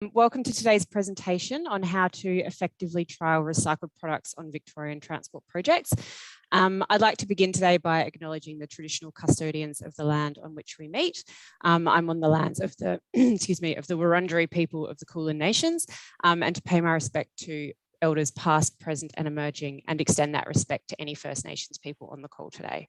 Welcome to today's presentation on how to effectively trial recycled products on Victorian transport projects. I'd like to begin today by acknowledging the traditional custodians of the land on which we meet. I'm on the lands of the, of the Wurundjeri people of the Kulin Nations, and to pay my respect to elders past, present and emerging, and extend that respect to any First Nations people on the call today.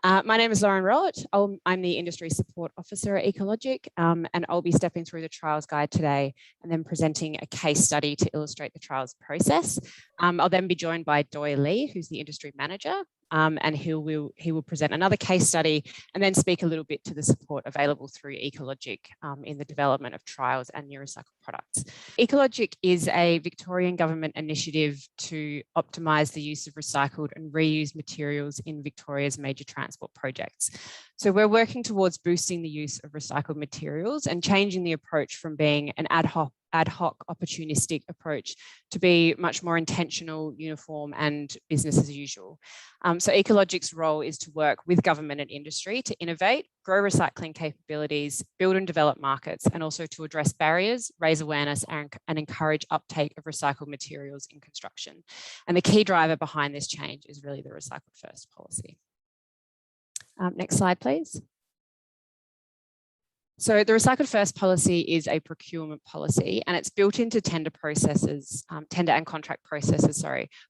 My name is Lauren Rowett. I'm the Industry Support Officer at Ecologiq, and I'll be stepping through the trials guide today and then presenting a case study to illustrate the trials process. I'll then be joined by Doi Lee, who's the Industry Manager, and he will present another case study and then speak a little bit to the support available through Ecologiq in the development of trials and new recycled products. Ecologiq is a Victorian government initiative to optimise the use of recycled and reused materials in Victoria's major transport projects. So we're working towards boosting the use of recycled materials and changing the approach from being an ad hoc opportunistic approach to be much more intentional, uniform and business as usual. So Ecologiq's role is to work with government and industry to innovate, grow recycling capabilities, build and develop markets, and also to address barriers, raise awareness and encourage uptake of recycled materials in construction. And the key driver behind this change is really the Recycled First policy. Next slide, please. So the Recycled First policy is a procurement policy and it's built into tender and contract processes,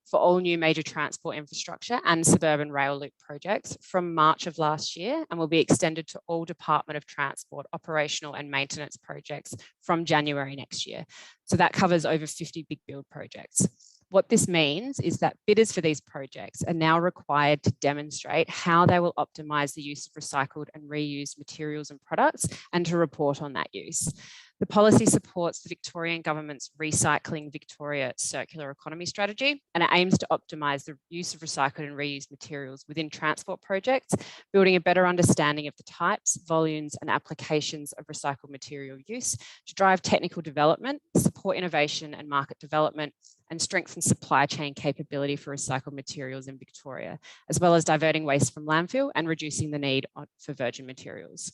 for all new major transport infrastructure and suburban rail loop projects from March of last year and will be extended to all Department of Transport operational and maintenance projects from January next year. So that covers over 50 big build projects. What this means is that bidders for these projects are now required to demonstrate how they will optimise the use of recycled and reused materials and products and to report on that use. The policy supports the Victorian Government's Recycling Victoria Circular Economy strategy, and it aims to optimise the use of recycled and reused materials within transport projects, building a better understanding of the types, volumes and applications of recycled material use to drive technical development, support innovation and market development, and strengthen supply chain capability for recycled materials in Victoria, as well as diverting waste from landfill and reducing the need for virgin materials.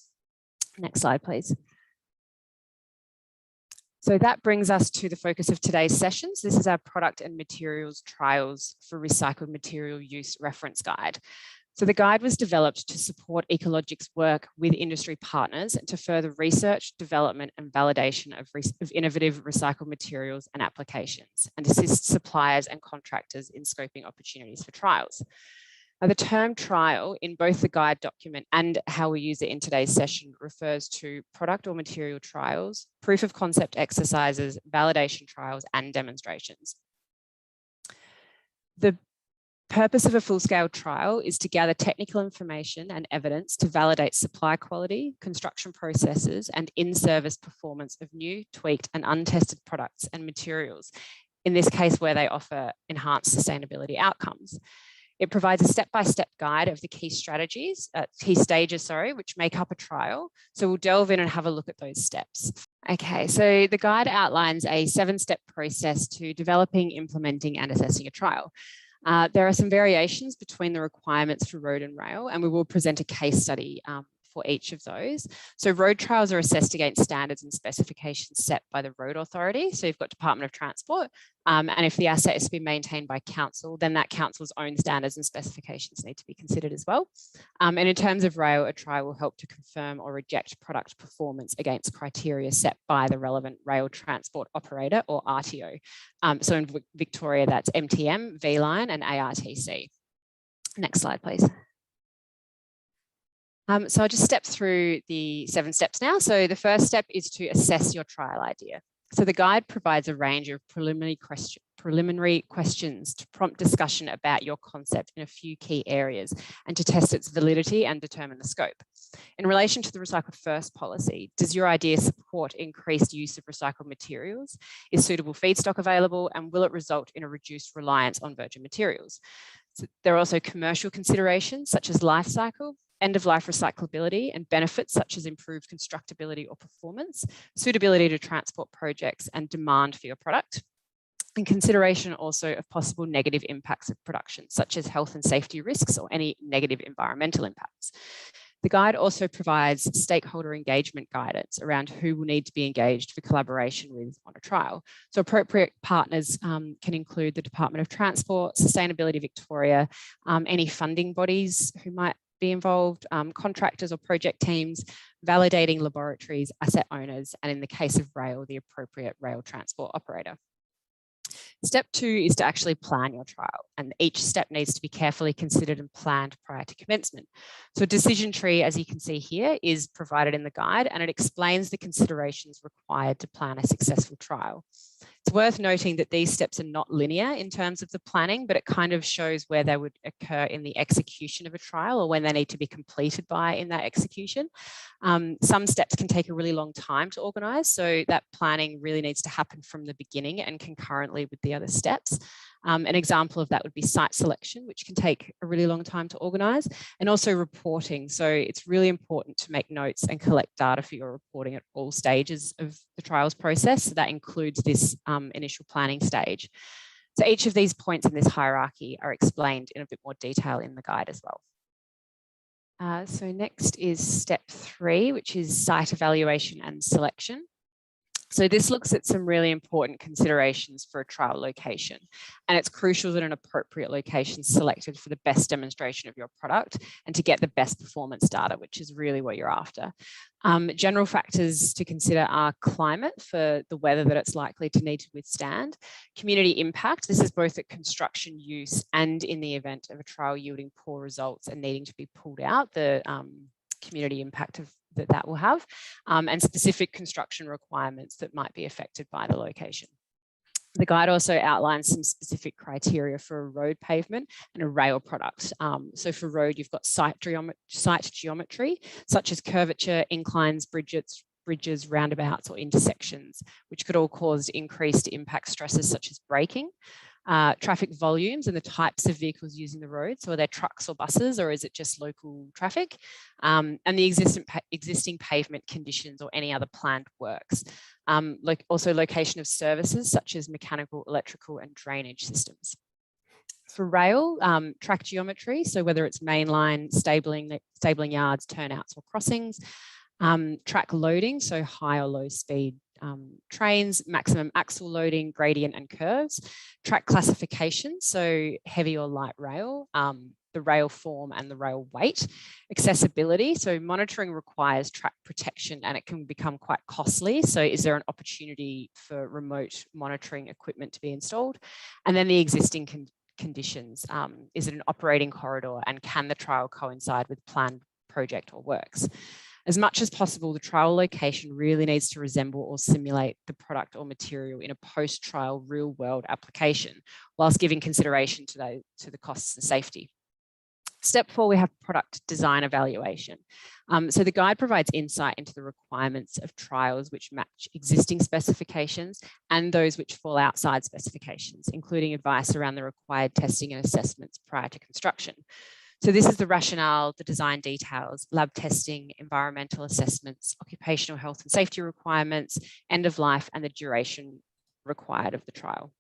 Next slide, please. So that brings us to the focus of today's sessions. This is our product and materials trials for recycled material use reference guide. So the guide was developed to support Ecologiq's work with industry partners to further research, development and validation of innovative recycled materials and applications and assist suppliers and contractors in scoping opportunities for trials. Now, the term trial in both the guide document and how we use it in today's session refers to product or material trials, proof of concept exercises, validation trials and demonstrations. The purpose of a full-scale trial is to gather technical information and evidence to validate supply quality, construction processes and in-service performance of new, tweaked and untested products and materials, in this case where they offer enhanced sustainability outcomes. It provides a step-by-step guide of the key stages, which make up a trial. So we'll delve in and have a look at those steps. Okay, so the guide outlines a 7-step process to developing, implementing and assessing a trial. There are some variations between the requirements for road and rail, and we will present a case study for each of those. So road trials are assessed against standards and specifications set by the road authority. So you've got Department of Transport, and if the asset is to be maintained by council, then that council's own standards and specifications need to be considered as well. And in terms of rail, a trial will help to confirm or reject product performance against criteria set by the relevant rail transport operator or RTO. So in Victoria, that's MTM, V-Line and ARTC. Next slide, please. So I'll just step through the 7 steps now. So the first step is to assess your trial idea. So the guide provides a range of preliminary questions to prompt discussion about your concept in a few key areas and to test its validity and determine the scope. In relation to the Recycled First policy, does your idea support increased use of recycled materials? Is suitable feedstock available and will it result in a reduced reliance on virgin materials? So there are also commercial considerations such as life cycle, end-of-life recyclability and benefits such as improved constructability or performance, suitability to transport projects and demand for your product, and consideration also of possible negative impacts of production, such as health and safety risks or any negative environmental impacts. The guide also provides stakeholder engagement guidance around who will need to be engaged for collaboration with on a trial. So appropriate partners can include the Department of Transport, Sustainability Victoria, any funding bodies who might be involved, contractors or project teams, validating laboratories, asset owners, and in the case of rail, the appropriate rail transport operator. Step 2 is to actually plan your trial, and each step needs to be carefully considered and planned prior to commencement. So a decision tree, as you can see here, is provided in the guide, and it explains the considerations required to plan a successful trial. It's worth noting that these steps are not linear in terms of the planning, but it kind of shows where they would occur in the execution of a trial or when they need to be completed by in that execution. Some steps can take a really long time to organise, so that planning really needs to happen from the beginning and concurrently with the other steps. An example of that would be site selection, which can take a really long time to organise, and also reporting. So it's really important to make notes and collect data for your reporting at all stages of the trials process. So that includes this initial planning stage. So each of these points in this hierarchy are explained in a bit more detail in the guide as well. So next is step 3, which is site evaluation and selection. So this looks at some really important considerations for a trial location, and it's crucial that an appropriate location is selected for the best demonstration of your product and to get the best performance data, which is really what you're after. General factors to consider are climate for the weather that it's likely to need to withstand, community impact, this is both at construction use and in the event of a trial yielding poor results and needing to be pulled out, the community impact of that will have, and specific construction requirements that might be affected by the location. The guide also outlines some specific criteria for a road pavement and a rail product. So for road, you've got site geometry, such as curvature, inclines, bridges, roundabouts, or intersections, which could all cause increased impact stresses such as braking. Traffic volumes and the types of vehicles using the road. So are there trucks or buses, or is it just local traffic? And the existing pavement conditions or any other planned works. Also location of services such as mechanical, electrical and drainage systems. For rail, track geometry, so whether it's mainline, stabling yards, turnouts or crossings. Track loading, so high or low speed trains, maximum axle loading, gradient and curves. Track classification, so heavy or light rail, the rail form and the rail weight. Accessibility, so monitoring requires track protection and it can become quite costly. So is there an opportunity for remote monitoring equipment to be installed? And then the existing conditions, is it an operating corridor and can the trial coincide with planned project or works? As much as possible, the trial location really needs to resemble or simulate the product or material in a post-trial real-world application, whilst giving consideration to the costs and safety. Step 4, we have product design evaluation. So the guide provides insight into the requirements of trials which match existing specifications and those which fall outside specifications, including advice around the required testing and assessments prior to construction. So this is the rationale, the design details, lab testing, environmental assessments, occupational health and safety requirements, end of life, and the duration required of the trial.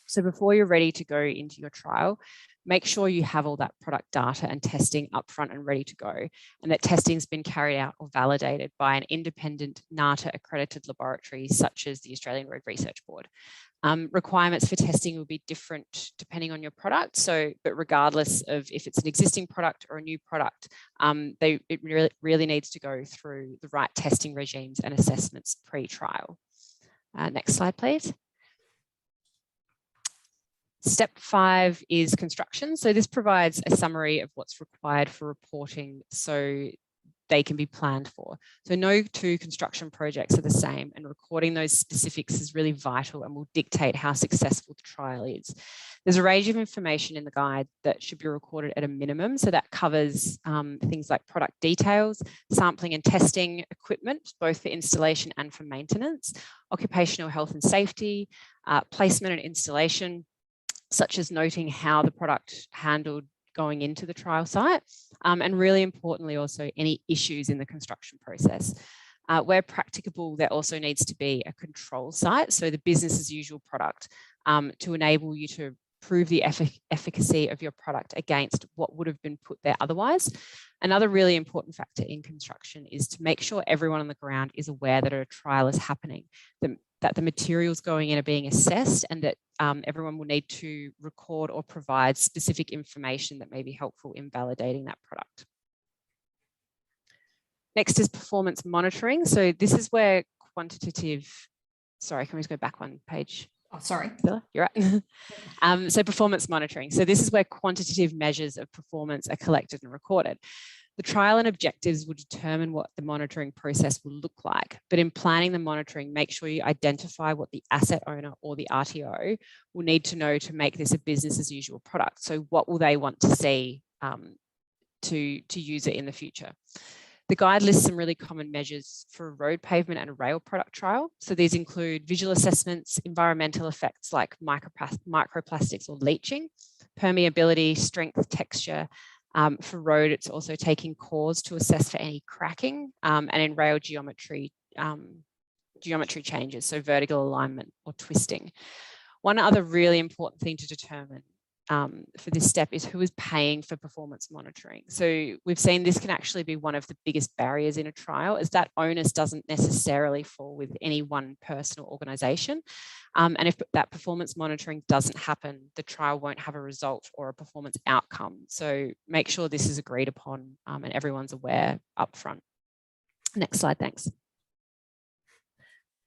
So before you're ready to go into your trial, make sure you have all that product data and testing upfront and ready to go, and that testing's been carried out or validated by an independent NATA accredited laboratory such as the Australian Road Research Board. Requirements for testing will be different depending on your product. So, but regardless of if it's an existing product or a new product, it really needs to go through the right testing regimes and assessments pre-trial. Next slide, please. Step 5 is construction. So this provides a summary of what's required for reporting so they can be planned for. So no two construction projects are the same, and recording those specifics is really vital and will dictate how successful the trial is. There's a range of information in the guide that should be recorded at a minimum. So that covers things like product details, sampling and testing equipment, both for installation and for maintenance, occupational health and safety, placement and installation, such as noting how the product handled going into the trial site, and really importantly also any issues in the construction process. Where practicable, there also needs to be a control site, so the business as usual product, to enable you to prove the efficacy of your product against what would have been put there otherwise. Another really important factor in construction is to make sure everyone on the ground is aware that a trial is happening, that the materials going in are being assessed, and that everyone will need to record or provide specific information that may be helpful in validating that product. Next is performance monitoring. So this is where quantitative, sorry, can we just go back one page? Oh, sorry. You're right. So performance monitoring. So this is where quantitative measures of performance are collected and recorded. The trial and objectives will determine what the monitoring process will look like. But in planning the monitoring, make sure you identify what the asset owner or the RTO will need to know to make this a business as usual product. So what will they want to see to use it in the future? The guide lists some really common measures for a road pavement and a rail product trial. So these include visual assessments, environmental effects like microplastics or leaching, permeability, strength, texture. For road, it's also taking cores to assess for any cracking, and in rail geometry changes, so vertical alignment or twisting. One other really important thing to determine for this step is who is paying for performance monitoring. So we've seen this can actually be one of the biggest barriers in a trial, as that onus doesn't necessarily fall with any one person or organisation. And if that performance monitoring doesn't happen, the trial won't have a result or a performance outcome. So make sure this is agreed upon and everyone's aware upfront. Next slide, thanks.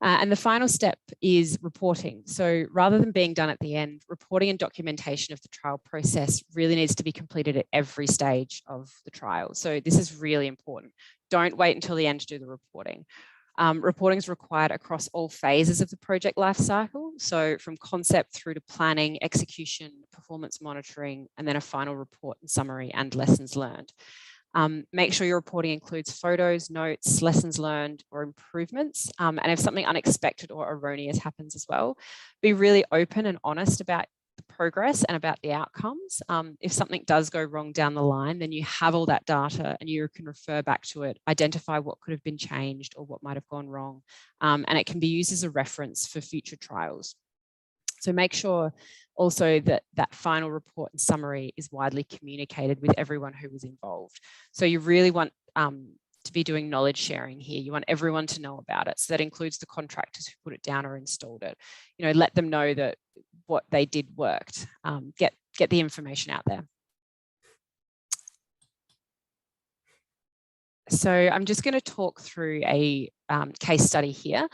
And the final step is reporting. So rather than being done at the end, reporting and documentation of the trial process really needs to be completed at every stage of the trial. So this is really important. Don't wait until the end to do the reporting. Reporting is required across all phases of the project life cycle. So from concept through to planning, execution, performance monitoring, and then a final report and summary and lessons learned. Make sure your reporting includes photos, notes, lessons learned or improvements. And if something unexpected or erroneous happens as well, be really open and honest about the progress and about the outcomes. If something does go wrong down the line, then you have all that data and you can refer back to it, identify what could have been changed or what might have gone wrong. And it can be used as a reference for future trials. So make sure also that that final report and summary is widely communicated with everyone who was involved. So you really want to be doing knowledge sharing here. You want everyone to know about it. So that includes the contractors who put it down or installed it. You know, let them know that what they did worked. Get the information out there. So I'm just going to talk through a case study here.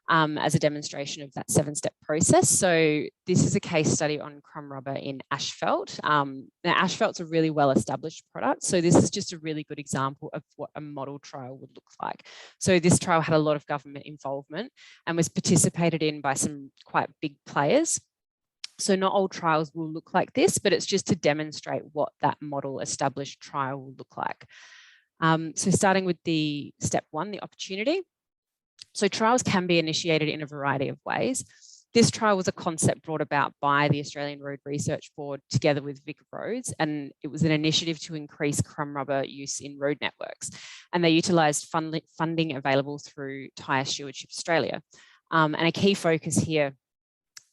As a demonstration of that 7-step process. So this is a case study on crumb rubber in asphalt. Now asphalt's a really well-established product. So this is just a really good example of what a model trial would look like. So this trial had a lot of government involvement and was participated in by some quite big players. So not all trials will look like this, but it's just to demonstrate what that model established trial will look like. So starting with the step 1, the opportunity. So trials can be initiated in a variety of ways. This trial was a concept brought about by the Australian Road Research Board together with Vic Roads, and it was an initiative to increase crumb rubber use in road networks. And they utilised funding available through Tyre Stewardship Australia. And a key focus here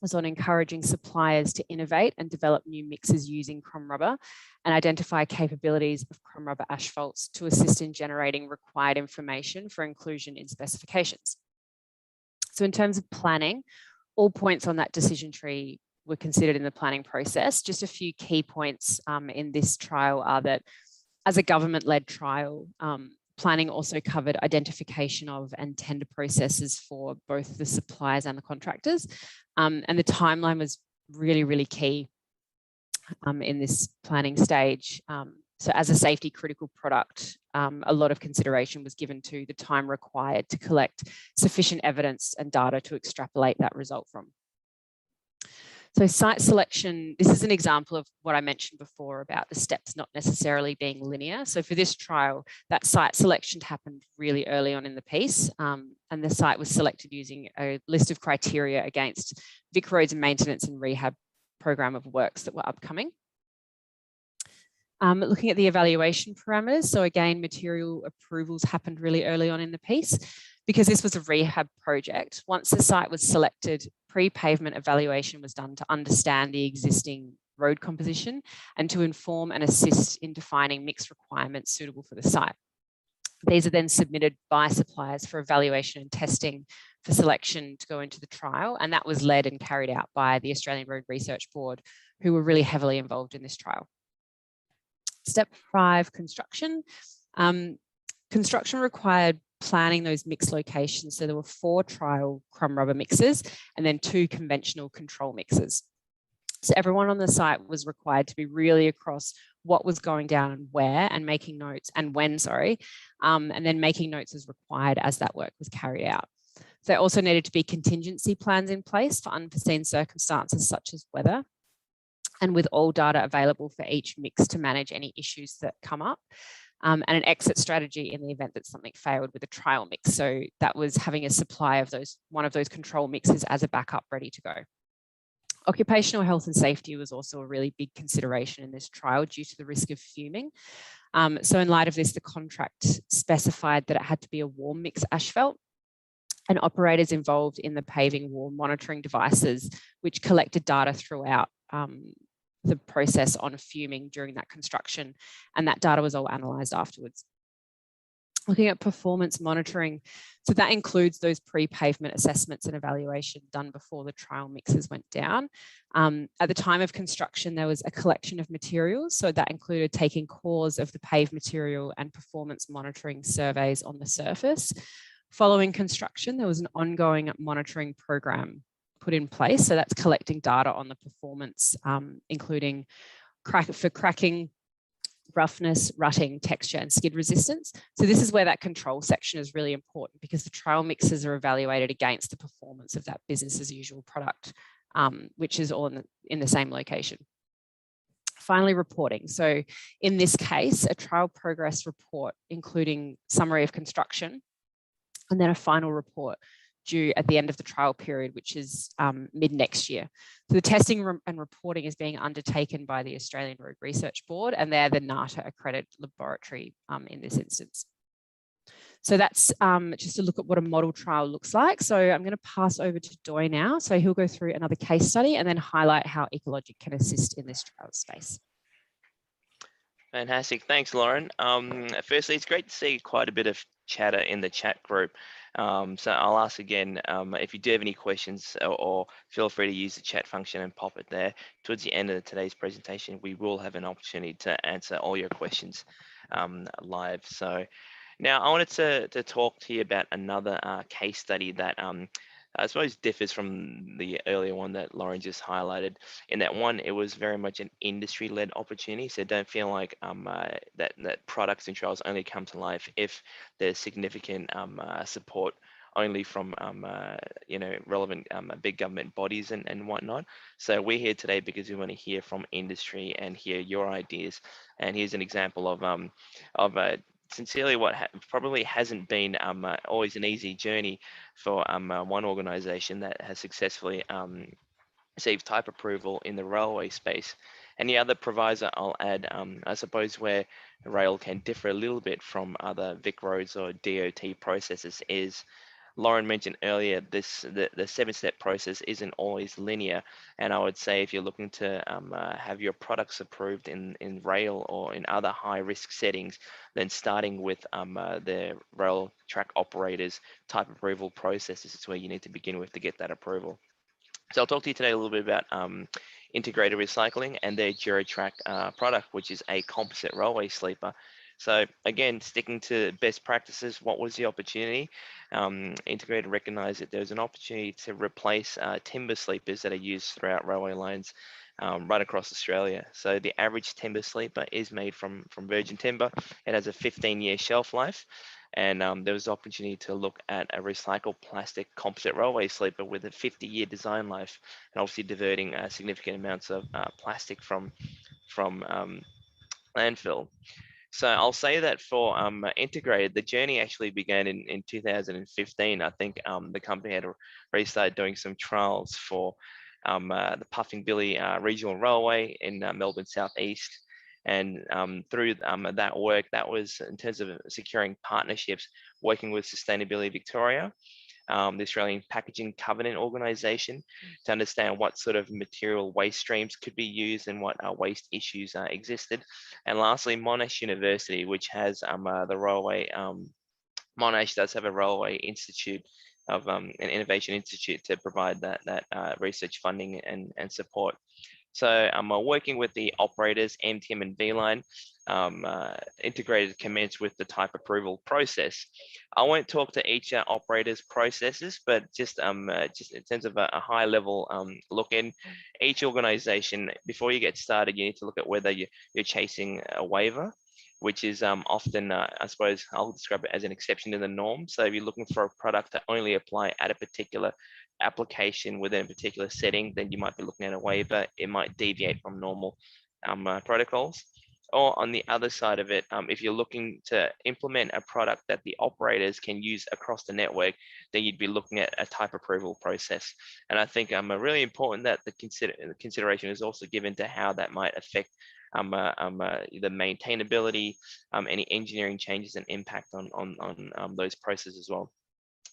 was on encouraging suppliers to innovate and develop new mixes using crumb rubber and identify capabilities of crumb rubber asphalts to assist in generating required information for inclusion in specifications. So in terms of planning, all points on that decision tree were considered in the planning process. Just a few key points in this trial are that as a government-led trial, planning also covered identification of and tender processes for both the suppliers and the contractors. And the timeline was really, really key in this planning stage. So as a safety critical product, a lot of consideration was given to the time required to collect sufficient evidence and data to extrapolate that result from. So site selection, this is an example of what I mentioned before about the steps not necessarily being linear. So for this trial, that site selection happened really early on in the piece, and the site was selected using a list of criteria against Vic Roads maintenance and rehab program of works that were upcoming. Looking at the evaluation parameters, so again, material approvals happened really early on in the piece. Because this was a rehab project, once the site was selected, pre-pavement evaluation was done to understand the existing road composition and to inform and assist in defining mix requirements suitable for the site. These are then submitted by suppliers for evaluation and testing for selection to go into the trial, and that was led and carried out by the Australian Road Research Board, who were really heavily involved in this trial. Step 5, construction. Construction required planning those mix locations. So there were 4 trial crumb rubber mixes and then 2 conventional control mixes. So everyone on the site was required to be really across what was going down and where, and making notes, and when, sorry, and then making notes as required as that work was carried out. There also needed to be contingency plans in place for unforeseen circumstances such as weather, and with all data available for each mix to manage any issues that come up, and an exit strategy in the event that something failed with a trial mix. So that was having a supply of one of those control mixes as a backup ready to go. Occupational health and safety was also a really big consideration in this trial due to the risk of fuming. So in light of this, the contract specified that it had to be a warm mix asphalt, and operators involved in the paving wore monitoring devices which collected data throughout the process on fuming during that construction, and that data was all analysed afterwards. Looking at performance monitoring, so that includes those pre-pavement assessments and evaluation done before the trial mixes went down. At the time of construction, there was a collection of materials, so that included taking cores of the paved material and performance monitoring surveys on the surface. Following construction, there was an ongoing monitoring program put in place, so that's collecting data on the performance, including cracking, roughness, rutting, texture, and skid resistance. So this is where that control section is really important, because the trial mixes are evaluated against the performance of that business as usual product, which is all in the same location. Finally, reporting. So in this case, a trial progress report, including summary of construction, and then a final report due at the end of the trial period, which is mid next year. So the testing and reporting is being undertaken by the Australian Road Research Board, and they're the NATA accredited laboratory in this instance. So that's just a look at what a model trial looks like. So I'm going to pass over to Doi now. So he'll go through another case study and then highlight how Ecologiq can assist in this trial space. Fantastic. Thanks, Lauren. Firstly, it's great to see quite a bit of chatter in the chat group. So I'll ask again, if you do have any questions, or feel free to use the chat function and pop it there. Towards the end of today's presentation, we will have an opportunity to answer all your questions live. So now I wanted to talk to you about another case study that I suppose differs from the earlier one that Lauren just highlighted. In that one, it was very much an industry-led opportunity. So don't feel like that products and trials only come to life if there's significant support only from relevant big government bodies and whatnot. So we're here today because we want to hear from industry and hear your ideas. And here's an example of sincerely what probably hasn't been always an easy journey for one organisation that has successfully received type approval in the railway space. And the other proviso I'll add, I suppose where rail can differ a little bit from other Vic roads or DOT processes is, Lauren mentioned earlier, the 7-step process isn't always linear. And I would say if you're looking to have your products approved in rail or in other high risk settings, then starting with the rail track operators type approval processes is where you need to begin with to get that approval. So I'll talk to you today a little bit about integrated recycling and their DuraTrack product, which is a composite railway sleeper. So again, sticking to best practices, what was the opportunity? Integrated recognized that there's an opportunity to replace timber sleepers that are used throughout railway lines right across Australia. So the average timber sleeper is made from virgin timber. It has a 15-year shelf life. And there was the opportunity to look at a recycled plastic composite railway sleeper with a 50-year design life, and obviously diverting significant amounts of plastic from landfill. So I'll say that for integrated, the journey actually began in 2015. I think the company had already started doing some trials for the Puffing Billy Regional Railway in Melbourne Southeast. And through that work, that was in terms of securing partnerships, working with Sustainability Victoria, the Australian Packaging Covenant Organisation, to understand what sort of material waste streams could be used and what waste issues existed. And lastly, Monash University, which has the railway, Monash does have a railway institute of an innovation institute to provide that research funding and support. So I'm working with the operators, MTM and V-Line, integrated commence with the type approval process. I won't talk to each operator's processes, but just in terms of a high level look in each organization, before you get started, you need to look at whether you're chasing a waiver, which is often, I suppose, I'll describe it as an exception to the norm. So if you're looking for a product to only apply at a particular application within a particular setting, then you might be looking at a waiver. It might deviate from normal protocols. Or on the other side of it, if you're looking to implement a product that the operators can use across the network, then you'd be looking at a type approval process. And I think really important that the consideration is also given to how that might affect the maintainability, any engineering changes and impact on those processes as well.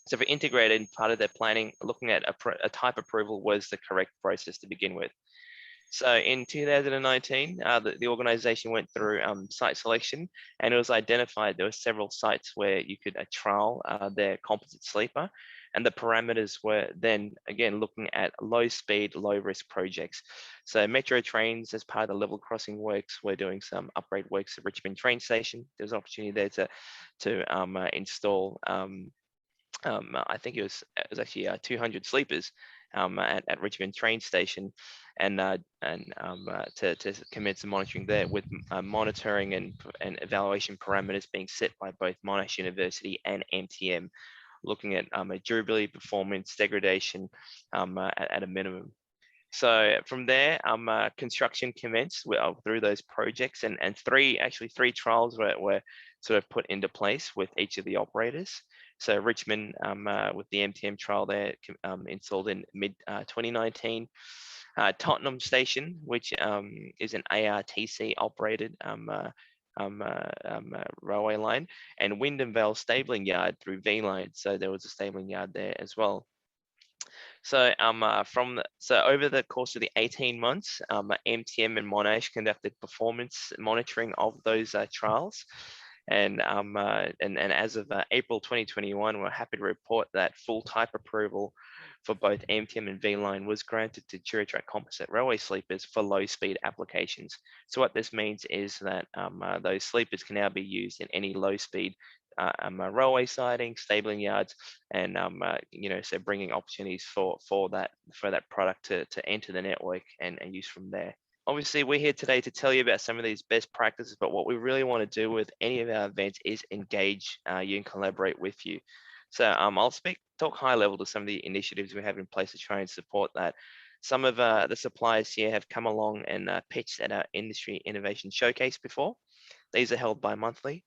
So for integrated, part of their planning, looking at a type approval was the correct process to begin with. So in 2019, the organization went through site selection, and it was identified there were several sites where you could trial their composite sleeper. And the parameters were then, again, looking at low speed, low risk projects. So Metro Trains, as part of the level crossing works, we're doing some upgrade works at Richmond train station. There's an opportunity there to install, I think it was actually 200 sleepers at Richmond train station, and to commence the monitoring there, with monitoring and evaluation parameters being set by both Monash University and MTM, looking at durability, performance, degradation at a minimum. So from there, construction commenced through those projects, and three trials were sort of put into place with each of the operators. So Richmond, with the MTM trial there, installed in mid 2019. Tottenham Station, which is an ARTC operated railway line, and Wyndham Vale Stabling Yard through V-Line. So there was a stabling yard there as well. So over the course of the 18 months, MTM and Monash conducted performance monitoring of those trials. And as of April 2021, we're happy to report that full type approval for both MTM and V-Line was granted to DuraTrack composite railway sleepers for low speed applications. So what this means is that those sleepers can now be used in any low speed railway siding, stabling yards, and so bringing opportunities for that product to enter the network and use from there. Obviously, we're here today to tell you about some of these best practices, but what we really want to do with any of our events is engage you and collaborate with you. So I'll talk high level to some of the initiatives we have in place to try and support that. Some of the suppliers here have come along and pitched at our industry innovation showcase before. These are held bi-monthly.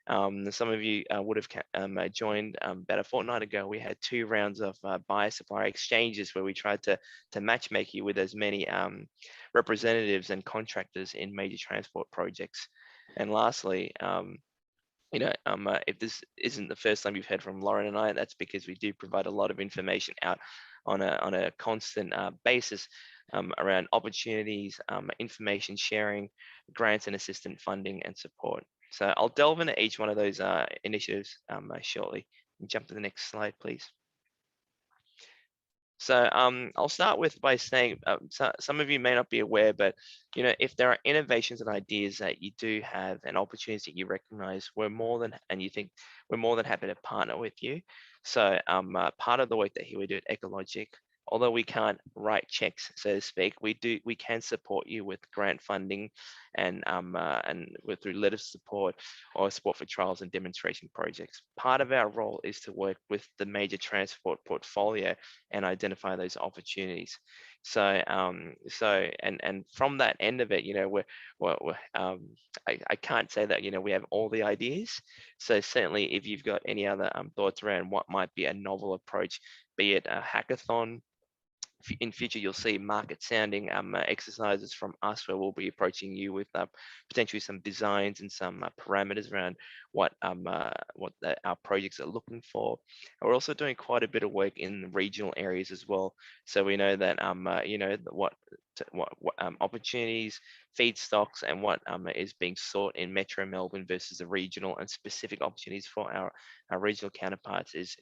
Some of you would have joined about a fortnight ago. We had 2 rounds of buyer supplier exchanges where we tried to matchmake you with as many representatives and contractors in major transport projects. And lastly, if this isn't the first time you've heard from Lauren and I, that's because we do provide a lot of information out on a constant basis around opportunities, information sharing, grants and assistance funding and support. So I'll delve into each one of those initiatives shortly. Jump to the next slide, please. So I'll start by saying some of you may not be aware, but if there are innovations and ideas that you do have and opportunities that you recognize, we're more than happy to partner with you. So part of the work that we do at Ecologiq, although we can't write checks, so to speak, we can support you with grant funding and through letter of support or support for trials and demonstration projects. Part of our role is to work with the major transport portfolio and identify those opportunities. So and from that end of it, I can't say that we have all the ideas. So certainly, if you've got any other thoughts around what might be a novel approach, be it a hackathon, in future, you'll see market sounding exercises from us where we'll be approaching you with potentially some designs and some parameters around what our projects are looking for. And we're also doing quite a bit of work in regional areas as well. So we know that what opportunities, feedstocks, and what is being sought in Metro Melbourne versus the regional and specific opportunities for our regional counterparts is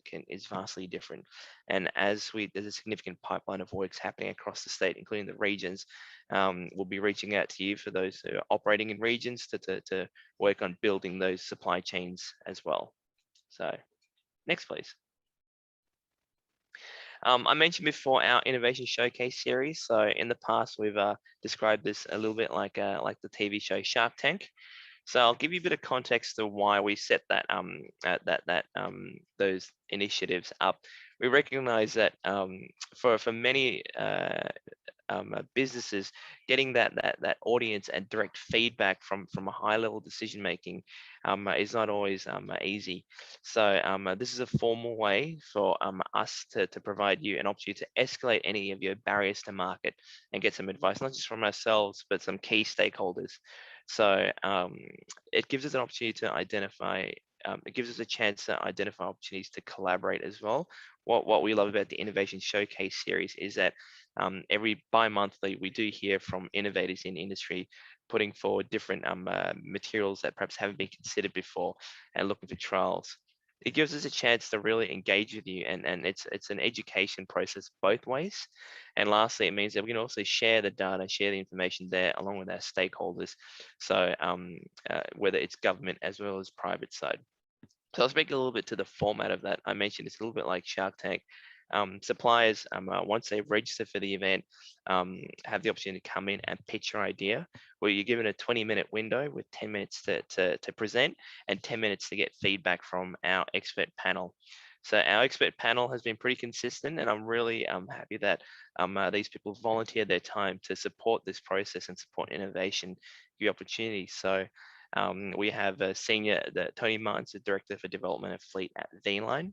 vastly different. And as there's a significant pipeline of works happening across the state, including the regions, we'll be reaching out to you for those who are operating in regions to work on building those supply chains as well. So next, please. I mentioned before our innovation showcase series. So in the past, we've described this a little bit like the TV show Shark Tank. So I'll give you a bit of context to why we set that those initiatives up. We recognize that for many businesses, getting that audience and direct feedback from a high level decision making is not always easy. So this is a formal way for us to provide you an opportunity to escalate any of your barriers to market and get some advice, not just from ourselves, but some key stakeholders. So it gives us an opportunity to identify, it gives us a chance to identify opportunities to collaborate as well. What we love about the Innovation Showcase series is that every bi-monthly, we do hear from innovators in industry putting forward different materials that perhaps haven't been considered before and looking for trials. It gives us a chance to really engage with you, and it's an education process both ways. And lastly, it means that we can also share the data, share the information there along with our stakeholders. So whether it's government as well as private side. So I'll speak a little bit to the format of that. I mentioned it's a little bit like Shark Tank. Suppliers, once they register for the event, have the opportunity to come in and pitch your idea, where you're given a 20-minute window with 10 minutes to present and 10 minutes to get feedback from our expert panel. So our expert panel has been pretty consistent, and I'm really happy that these people volunteer their time to support this process and support innovation, the opportunity. So we have Tony Martin's the Director for Development and Fleet at V-Line.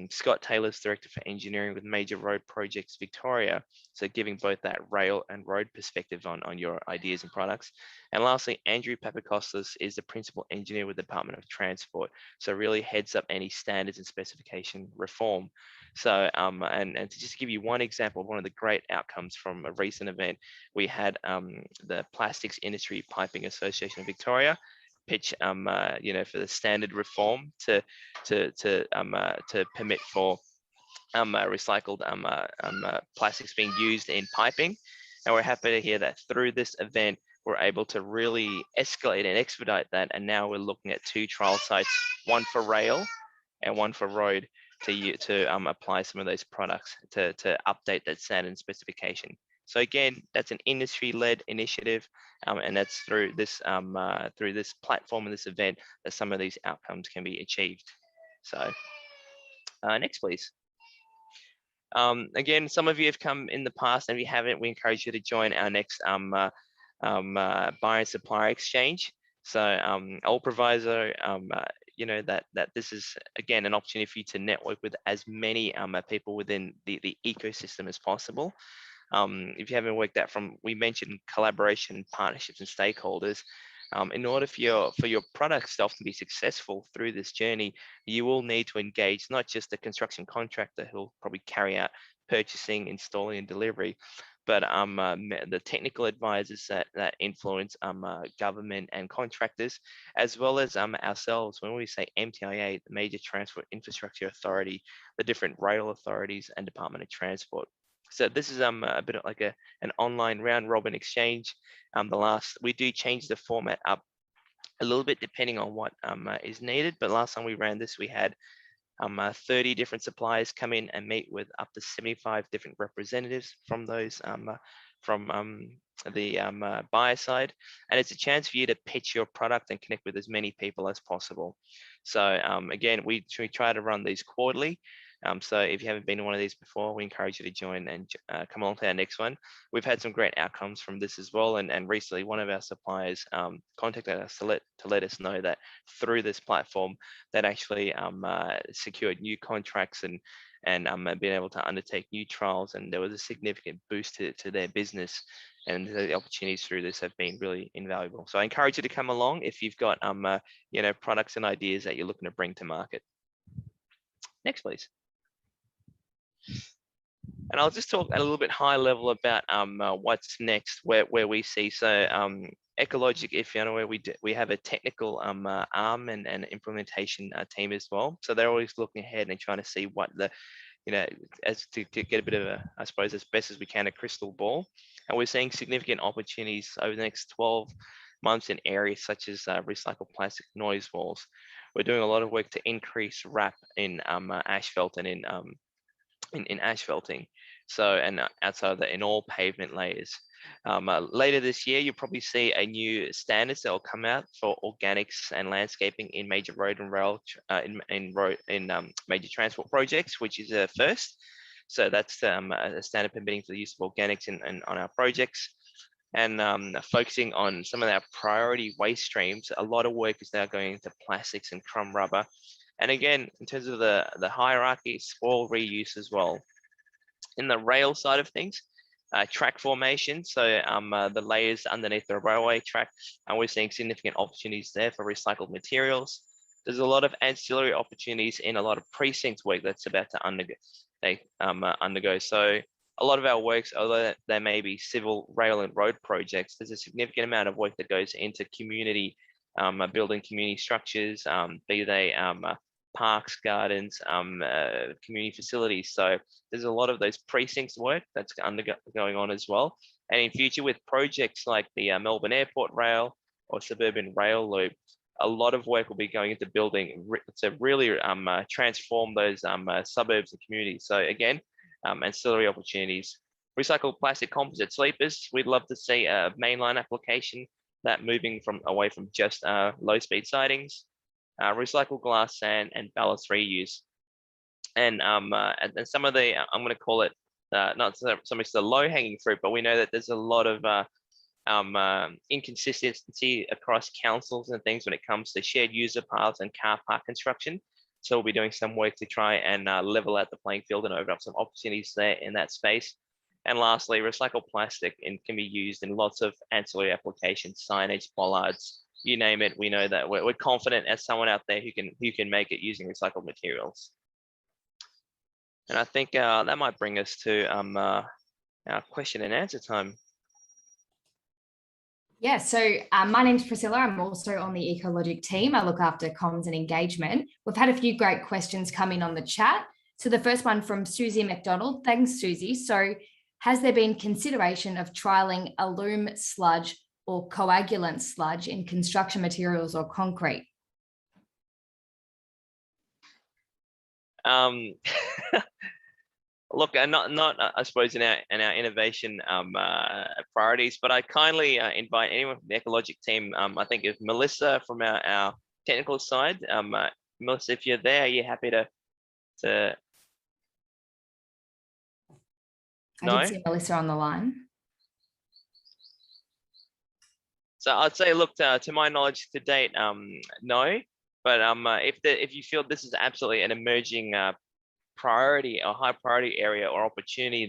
Scott Taylor's Director for Engineering with Major Road Projects Victoria, so giving both that rail and road perspective on your ideas and products. And lastly, Andrew Papakostas is the Principal Engineer with the Department of Transport, so really heads up any standards and specification reform. So, and to just give you one example of one of the great outcomes from a recent event, we had the Plastics Industry Piping Association of Victoria pitch, for the standard reform to permit for recycled plastics being used in piping. And we're happy to hear that through this event, we're able to really escalate and expedite that. And now we're looking at 2 trial sites, one for rail and one for road, to apply some of those products to update that standard specification. So again, that's an industry-led initiative, and that's through this platform and this event that some of these outcomes can be achieved. So next, please. Again, some of you have come in the past, and if you haven't, we encourage you to join our next buyer and supplier exchange. So I'll proviso, that this is, again, an opportunity for you to network with as many people within the ecosystem as possible. If you haven't worked out we mentioned collaboration, partnerships, and stakeholders. In order for your product to often be successful through this journey, you will need to engage not just the construction contractor who'll probably carry out purchasing, installing, and delivery, but the technical advisors that influence government and contractors, as well as ourselves. When we say MTIA, the Major Transport Infrastructure Authority, the different rail authorities, and Department of Transport. So this is a bit like an online round robin exchange. We do change the format up a little bit depending on what is needed. But last time we ran this, we had 30 different suppliers come in and meet with up to 75 different representatives from those the buyer side, and it's a chance for you to pitch your product and connect with as many people as possible. So again, we try to run these quarterly. So if you haven't been to one of these before, we encourage you to join and come along to our next one. We've had some great outcomes from this as well. And recently one of our suppliers contacted us to let us know that through this platform, that actually secured new contracts and being able to undertake new trials, and there was a significant boost to their business, and the opportunities through this have been really invaluable. So I encourage you to come along if you've got products and ideas that you're looking to bring to market. Next, please. And I'll just talk at a little bit high level about what's next, where we see. So Ecologiq, if you're unaware, we have a technical arm and implementation team as well. So they're always looking ahead and trying to see what the, as to get a bit of a, I suppose, as best as we can, a crystal ball. And we're seeing significant opportunities over the next 12 months in areas such as recycled plastic noise walls. We're doing a lot of work to increase RAP in asphalt and in asphalting. So, and outside of that, in all pavement layers. Later this year, you'll probably see a new standards that will come out for organics and landscaping in major road and rail, major transport projects, which is a first. So that's a standard permitting for the use of organics on our projects. And focusing on some of our priority waste streams, a lot of work is now going into plastics and crumb rubber. And again, in terms of the hierarchy, spoil reuse as well. In the rail side of things, track formation, so the layers underneath the railway track, and we're seeing significant opportunities there for recycled materials. There's a lot of ancillary opportunities in a lot of precinct work that's about to undergo. So a lot of our works, although there may be civil, rail and road projects, there's a significant amount of work that goes into community, building community structures, be they parks, gardens, community facilities. So there's a lot of those precincts work that's going on as well. And in future, with projects like the Melbourne Airport Rail or Suburban Rail Loop, a lot of work will be going into building to really transform those suburbs and communities. So again, ancillary opportunities. Recycled plastic composite sleepers, we'd love to see a mainline application that moving away from just low-speed sidings. Recycled glass, sand, and ballast reuse. And some of the, I'm going to call it, not so much the low-hanging fruit, but we know that there's a lot of inconsistency across councils and things when it comes to shared user paths and car park construction. So we'll be doing some work to try and level out the playing field and open up some opportunities there in that space. And lastly, recycled plastic can be used in lots of ancillary applications, signage, bollards, you name it. We know that we're confident as someone out there who can make it using recycled materials. And I think that might bring us to our question and answer time. Yeah, so my name's Priscilla. I'm also on the Ecologiq team. I look after comms and engagement. We've had a few great questions come in on the chat. So the first one from Susie McDonald. Thanks, Susie. So has there been consideration of trialling a loam sludge or coagulant sludge in construction materials or concrete? Look, not I suppose in our innovation priorities, but I kindly invite anyone from the Ecologiq team. I think if Melissa from our technical side, Melissa, if you're there, are you happy to? I did see Melissa on the line. So I'd say, look, to my knowledge to date, no. But if you feel this is absolutely an emerging priority or high priority area or opportunity,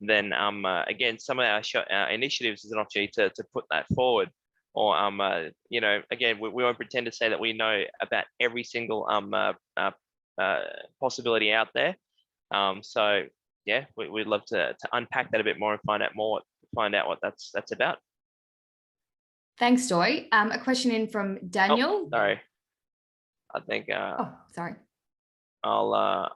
then again, some of our initiatives is an opportunity to put that forward. Or again, we won't pretend to say that we know about every single possibility out there. So yeah, we'd love to unpack that a bit more and find out what that's about. Thanks, Joy. A question in from Daniel. Oh, sorry. I think. Sorry. I'll.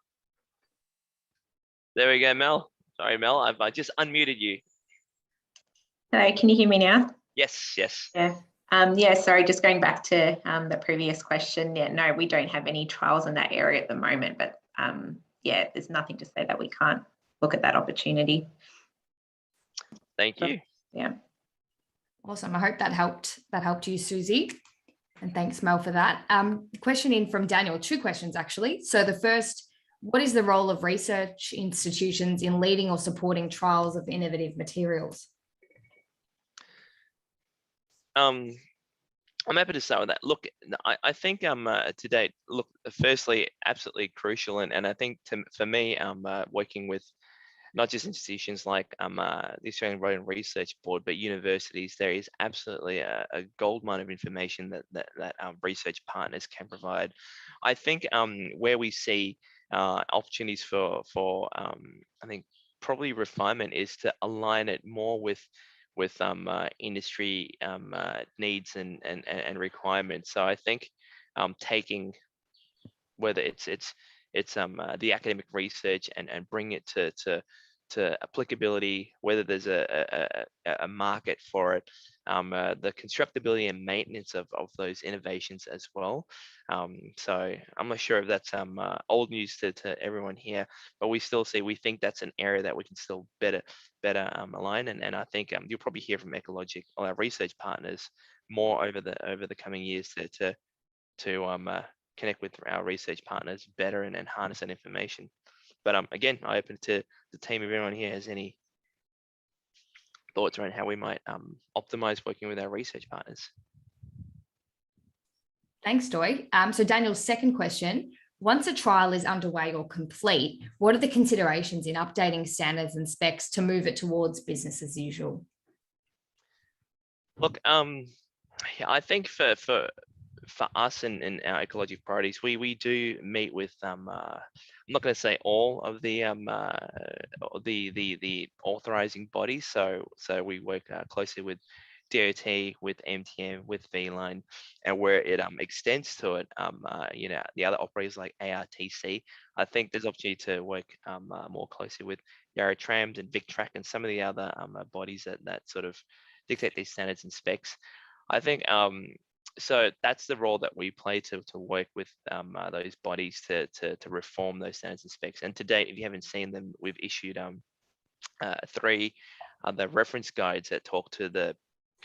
There we go, Mel. Sorry, Mel. I just unmuted you. Hello, can you hear me now? Yes. Yeah. Yeah. Sorry, just going back to the previous question. Yeah. No, we don't have any trials in that area at the moment, but yeah, there's nothing to say that we can't look at that opportunity. Thank you. Yeah. Awesome. I hope that helped you, Susie. And thanks, Mel, for that. Question in from Daniel, two questions actually. So the first, What is the role of research institutions in leading or supporting trials of innovative materials? I'm happy to start with that. Look, I think to date, look, firstly, absolutely crucial, and I think for me, working with not just institutions like the Australian Road and Research Board, but universities, there is absolutely a goldmine of information that research partners can provide. I think where we see opportunities for I think probably refinement is to align it more with industry needs and requirements. So I think taking whether it's the academic research and bring it to applicability, whether there's a market for it, the constructability and maintenance of those innovations as well. So I'm not sure if that's old news to everyone here, but we think that's an area that we can still better align, and I think you'll probably hear from Ecologiq, all our research partners, more over the coming years to connect with our research partners better and harness that information. But again, I open to the team if anyone here has any thoughts around how we might optimize working with our research partners. Thanks, Doi. So Daniel's second question, once a trial is underway or complete, what are the considerations in updating standards and specs to move it towards business as usual? Look, I think for us and our Ecologiq priorities, we do meet with I'm not going to say all of the authorizing bodies. So we work closely with DOT, with MTM, with VLine, and where it extends to it, the other operators like ARTC. I think there's opportunity to work more closely with Yarra Trams and VicTrack and some of the other bodies that sort of dictate these standards and specs. I think so that's the role that we play to work with those bodies to reform those standards and specs. And to date, if you haven't seen them, we've issued 3 other reference guides that talk to the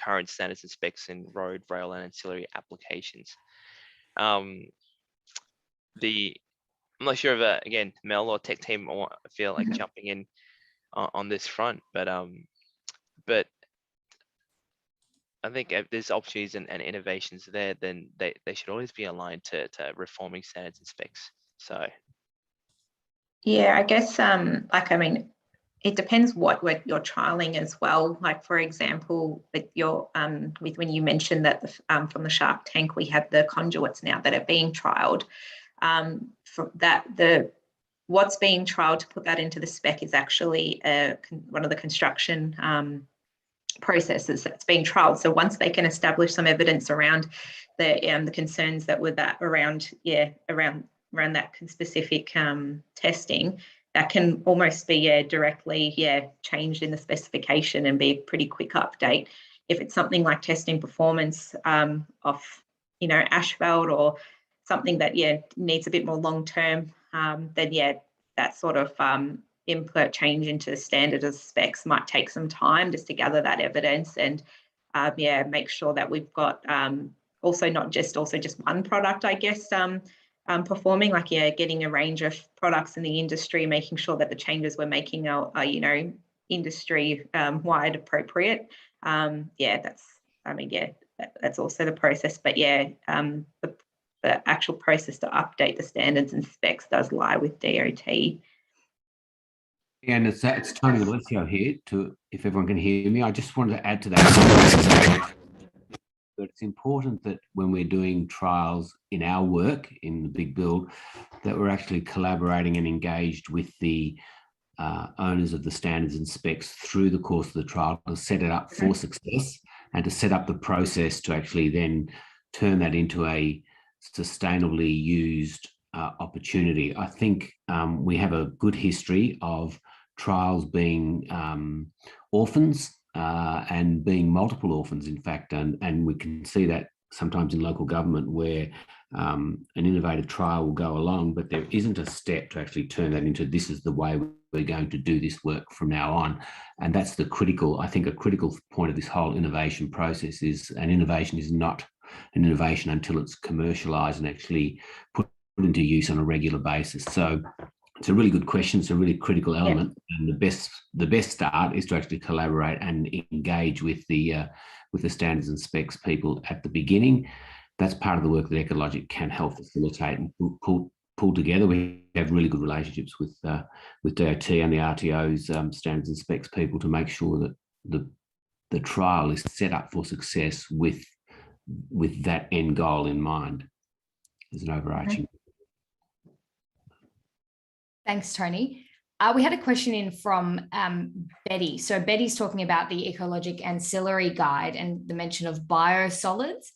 current standards and specs in road, rail, and ancillary applications. I'm not sure if again, Mel or tech team feel like jumping in on this front, but I think if there's opportunities and innovations there, then they should always be aligned to reforming standards and specs. So yeah, I guess it depends what you're trialing as well. Like for example, with your when you mentioned that from the Shark Tank, we have the conduits now that are being trialed. What's being trialed to put that into the spec is actually one of the construction processes that's being trialed. So once they can establish some evidence around the concerns that were around that specific testing, that can almost be directly changed in the specification and be a pretty quick update. If it's something like testing performance of asphalt or something that needs a bit more long term, then that sort of input change into standard of specs might take some time just to gather that evidence and make sure that we've got also just one product, I guess, performing, like getting a range of products in the industry, making sure that the changes we're making are industry wide appropriate. That's also the process, but the actual process to update the standards and specs does lie with DOT. And it's Tony Alessio here, if everyone can hear me. I just wanted to add to that. But it's important that when we're doing trials in our work in the big build, that we're actually collaborating and engaged with the owners of the standards and specs through the course of the trial to set it up for success and to set up the process to actually then turn that into a sustainably used opportunity. I think we have a good history of trials being orphans and being multiple orphans, in fact, and we can see that sometimes in local government where an innovative trial will go along, but there isn't a step to actually turn that into this is the way we're going to do this work from now on. And that's a critical point of this whole innovation process is an innovation is not an innovation until it's commercialized and actually put into use on a regular basis. So it's a really good question. It's a really critical element, and the best start is to actually collaborate and engage with the standards and specs people at the beginning. That's part of the work that Ecologiq can help facilitate and pull together. We have really good relationships with DOT and the RTO's standards and specs people to make sure that the trial is set up for success with that end goal in mind as an overarching. Thanks, Tony. We had a question in from Betty. So Betty's talking about the Ecologiq ancillary guide and the mention of biosolids.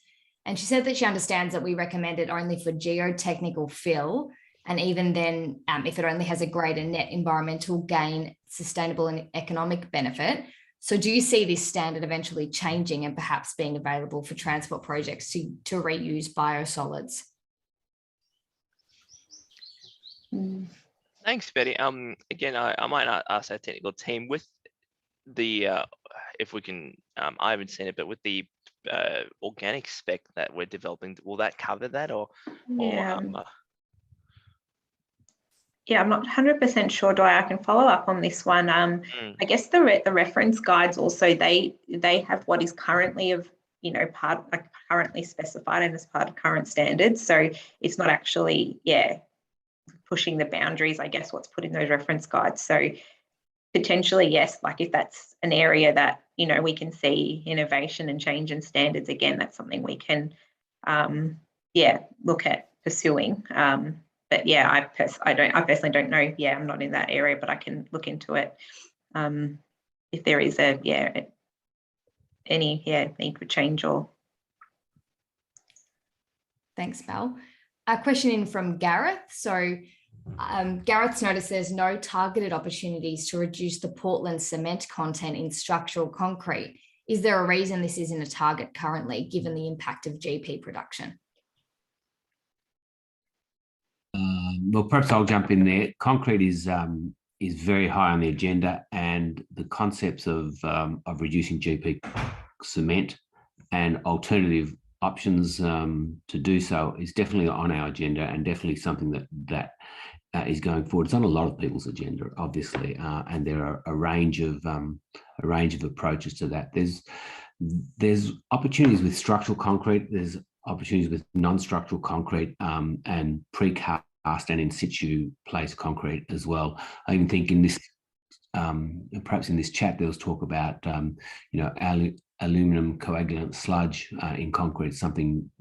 And she said that she understands that we recommend it only for geotechnical fill. And even then, if it only has a greater net environmental gain, sustainable and economic benefit. So do you see this standard eventually changing and perhaps being available for transport projects to reuse biosolids? Thanks, Betty. Again, I might ask our technical team with the, if we can, I haven't seen it, but with the organic spec that we're developing, will that cover that or? Yeah, I'm not 100% sure, Dwyer. I can follow up on this one. I guess the reference guides also, they have what is currently currently specified and as part of current standards. So it's not actually, pushing the boundaries, I guess, what's put in those reference guides. So potentially, yes, like if that's an area that, we can see innovation and change in standards, again, that's something we can, look at pursuing. But yeah, I personally don't know. Yeah, I'm not in that area, but I can look into it. If there is any need for change or. Thanks, Mel. A question in from Gareth. So Gareth's noticed there's no targeted opportunities to reduce the Portland cement content in structural concrete. Is there a reason this isn't a target currently, given the impact of GP production? Well, perhaps I'll jump in there. Concrete is very high on the agenda, and the concepts of reducing GP cement and alternative options to do so is definitely on our agenda, and definitely something that is going forward. It's on a lot of people's agenda, obviously, and there are a range of approaches to that. There's opportunities with structural concrete. There's opportunities with non-structural concrete and precast and in situ place concrete as well. I even think in this, perhaps in this chat, there was talk about aluminum coagulant sludge in concrete.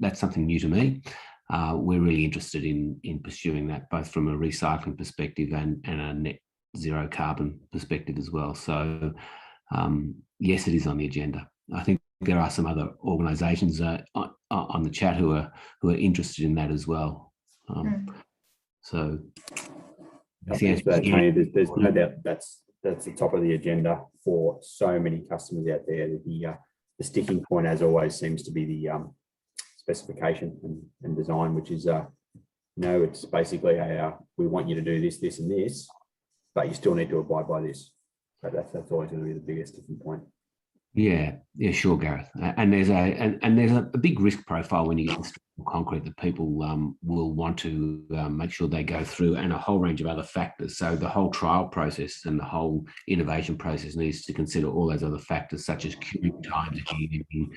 That's something new to me. We're really interested in pursuing that, both from a recycling perspective and a net zero carbon perspective as well. So yes, it is on the agenda. I think there are some other organisations on the chat who are interested in that as well. So thanks for that, Tony. There's no doubt that's the top of the agenda for so many customers out there. The sticking point, as always, seems to be the specification and design, which is it's basically we want you to do this, this, and this, but you still need to abide by this. So that's always going to be the biggest sticking point. Yeah, sure, Gareth. And there's a big risk profile when you get into concrete that people will want to make sure they go through, and a whole range of other factors. So the whole trial process and the whole innovation process needs to consider all those other factors, such as queuing times if you're using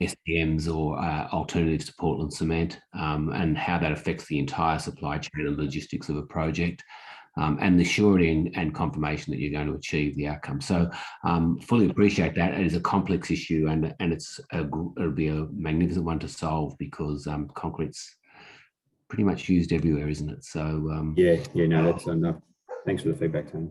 SPMs or alternatives to Portland cement, and how that affects the entire supply chain and logistics of a project. And the surety and confirmation that you're going to achieve the outcome. So fully appreciate that. It is a complex issue, and it'll be a magnificent one to solve, because concrete's pretty much used everywhere, isn't it? So that's enough. Thanks for the feedback, Tony.